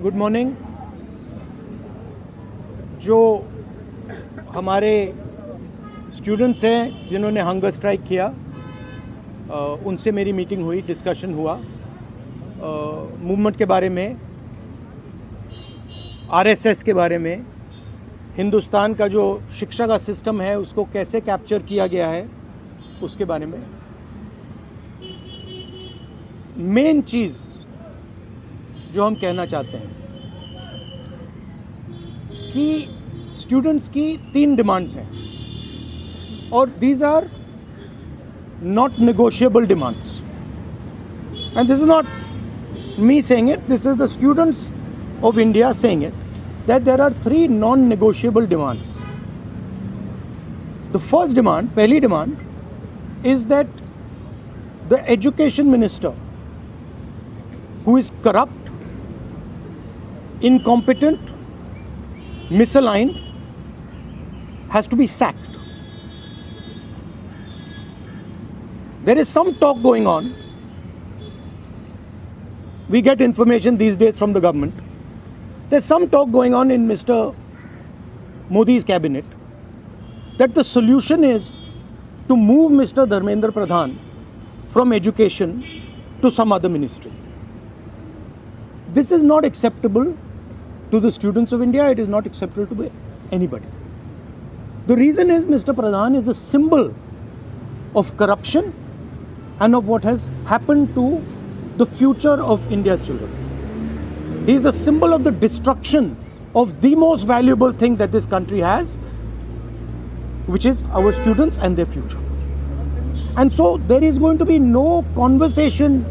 Good morning. जो हमारे students हैं जिन्होंने हंगर स्ट्राइक किया, उनसे मेरी मीटिंग हुई, डिस्कशन हुआ मूवमेंट के बारे में, आरएसएस के बारे में, हिंदुस्तान का जो शिक्षा का सिस्टम है उसको कैसे कैप्चर किया गया है उसके बारे में। मेन चीज़ जो हम कहना चाहते हैं कि स्टूडेंट्स की 3 डिमांड्स हैं और these are not negotiable demands, and this is not me saying it, this is the students of India saying it, that there are 3 non negotiable demands. The first demand, पहली demand is that the education minister who is corrupt, incompetent, misaligned, has to be sacked. There is some talk going on. We get information these days from the government. There's some talk going on in Mr. Modi's cabinet that the solution is to move Mr. Dharmendra Pradhan from education to some other ministry. This is not acceptable to the students of India. It is not acceptable to anybody. The reason is Mr. Pradhan is a symbol of corruption and of what has happened to the future of India's children. He is a symbol of the destruction of the most valuable thing that this country has, which is our students and their future. And so there is going to be no conversation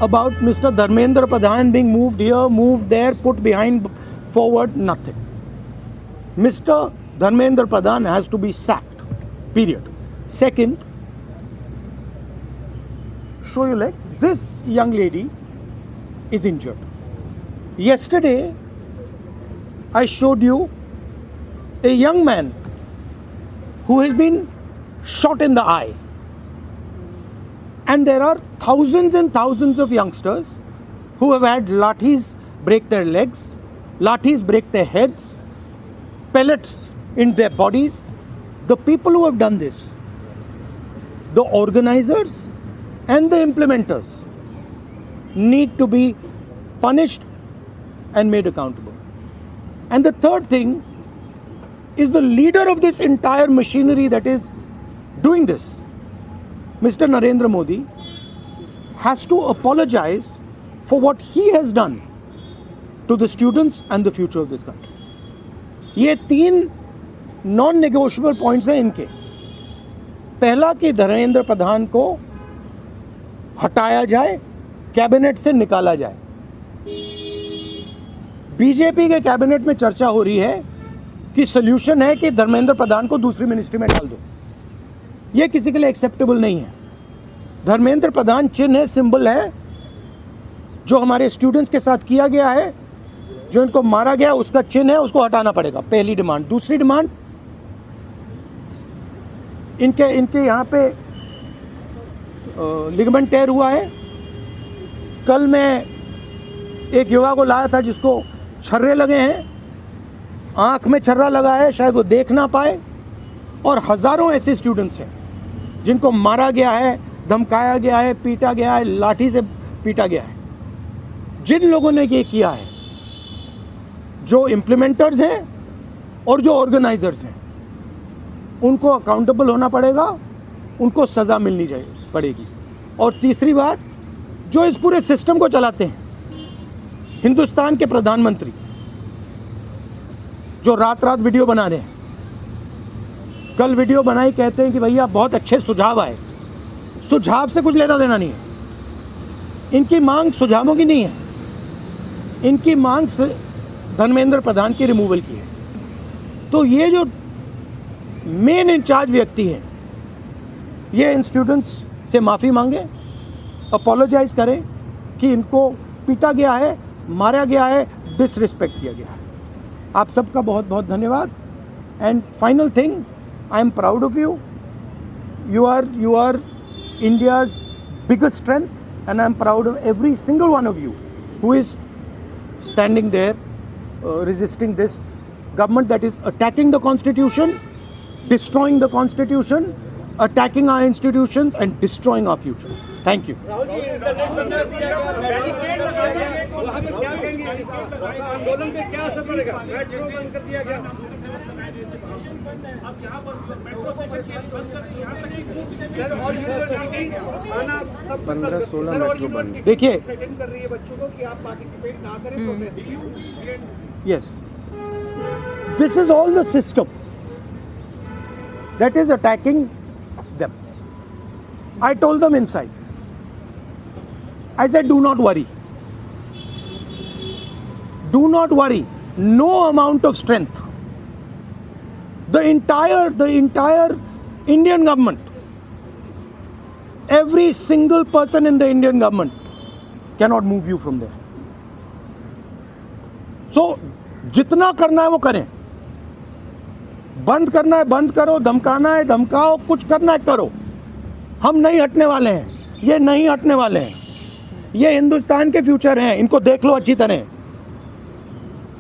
about Mr. Dharmendra Pradhan being moved here, moved there, put behind, forward, nothing. Mr. Dharmendra Pradhan has to be sacked, period. Second, show your leg. This young lady is injured. Yesterday, I showed you a young man who has been shot in the eye. And there are thousands and thousands of youngsters who have had lathis break their legs, lathis break their heads, pellets in their bodies. The people who have done this, the organizers and the implementers, need to be punished and made accountable. And the third thing is the leader of this entire machinery that is doing this, Mr. Narendra Modi, has to apologize for what he has done to the students and the future of this country. ये 3 non negotiable points हैं इनके। पहला कि धर्मेंद्र प्रधान को हटाया जाए, cabinet से निकाला जाए। बीजेपी के कैबिनेट में चर्चा हो रही है कि सॉल्यूशन है कि धर्मेंद्र प्रधान को दूसरी मिनिस्ट्री में डाल दो। ये किसी के लिए एक्सेप्टेबल नहीं है। धर्मेंद्र प्रधान चिन्ह है, सिंबल है, जो हमारे स्टूडेंट्स के साथ किया गया है, जो इनको मारा गया उसका चिन्ह है, उसको हटाना पड़ेगा। पहली डिमांड। दूसरी डिमांड, इनके यहाँ पे लिगामेंट टेयर हुआ है। कल मैं एक युवा को लाया था जिसको छर्रे लगे हैं, आंख में छर्रा लगा है, शायद वो देख ना पाए, और हजारों ऐसे स्टूडेंट्स हैं जिनको मारा गया है, धमकाया गया है, पीटा गया है, लाठी से पीटा गया है। जिन लोगों ने ये किया है, जो इम्प्लीमेंटर्स हैं और जो ऑर्गेनाइजर्स हैं, उनको अकाउंटेबल होना पड़ेगा, उनको सज़ा मिलनी पड़ेगी। और तीसरी बात, जो इस पूरे सिस्टम को चलाते हैं, हिंदुस्तान के प्रधानमंत्री, जो रात रात वीडियो बना रहे हैं, कल वीडियो बनाई, कहते हैं कि भैया बहुत अच्छे सुझाव आए। सुझाव से कुछ लेना देना नहीं है। इनकी मांग सुझावों की नहीं है, इनकी मांग धर्मेंद्र प्रधान की रिमूवल की है। तो ये जो मेन इंचार्ज व्यक्ति हैं, ये इन स्टूडेंट्स से माफ़ी मांगे, अपोलोजाइज करें कि इनको पीटा गया है, मारा गया है, डिसरिस्पेक्ट किया गया है। आप सबका बहुत बहुत धन्यवाद। And final thing, I am proud of you. You are India's biggest strength, and I'm proud of every single one of you who is standing there resisting this government that is attacking the constitution, destroying the constitution, attacking our institutions and destroying our future. Thank you. Rahul ji, internet पर barricade लगाएंगे, वहाँ पे क्या कहेंगे? आंदोलन पे क्या असर पड़ेगा? मेट्रो बंद कर दिया गया। अब यहाँ पर मेट्रो स्टेशन बंद कर दिया, यहाँ तक कि सर और यूनिवर्सिटी खाना 15-16 मेट्रो बंद। देखिए, थ्रेटन कर रही है बच्चों को कि आप पार्टिसिपेट ना करें प्रोटेस्ट में। yes, this is all the system that is attacking them. I told them inside. I said, do not worry. Do not worry. No amount of strength. The entire Indian government, every single person in the Indian government cannot move you from there. So, जितना करना है वो करें. बंद करना है बंद करो, धमकाना है धमकाओ, कुछ करना है करो. हम नहीं हटने वाले हैं. ये नहीं हटने वाले हैं. ये हिंदुस्तान के फ्यूचर हैं. इनको देख लो अच्छी तरह.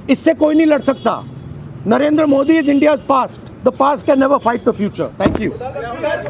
इससे कोई नहीं लड़ सकता. Narendra Modi is India's past. The past can never fight the future. Thank you.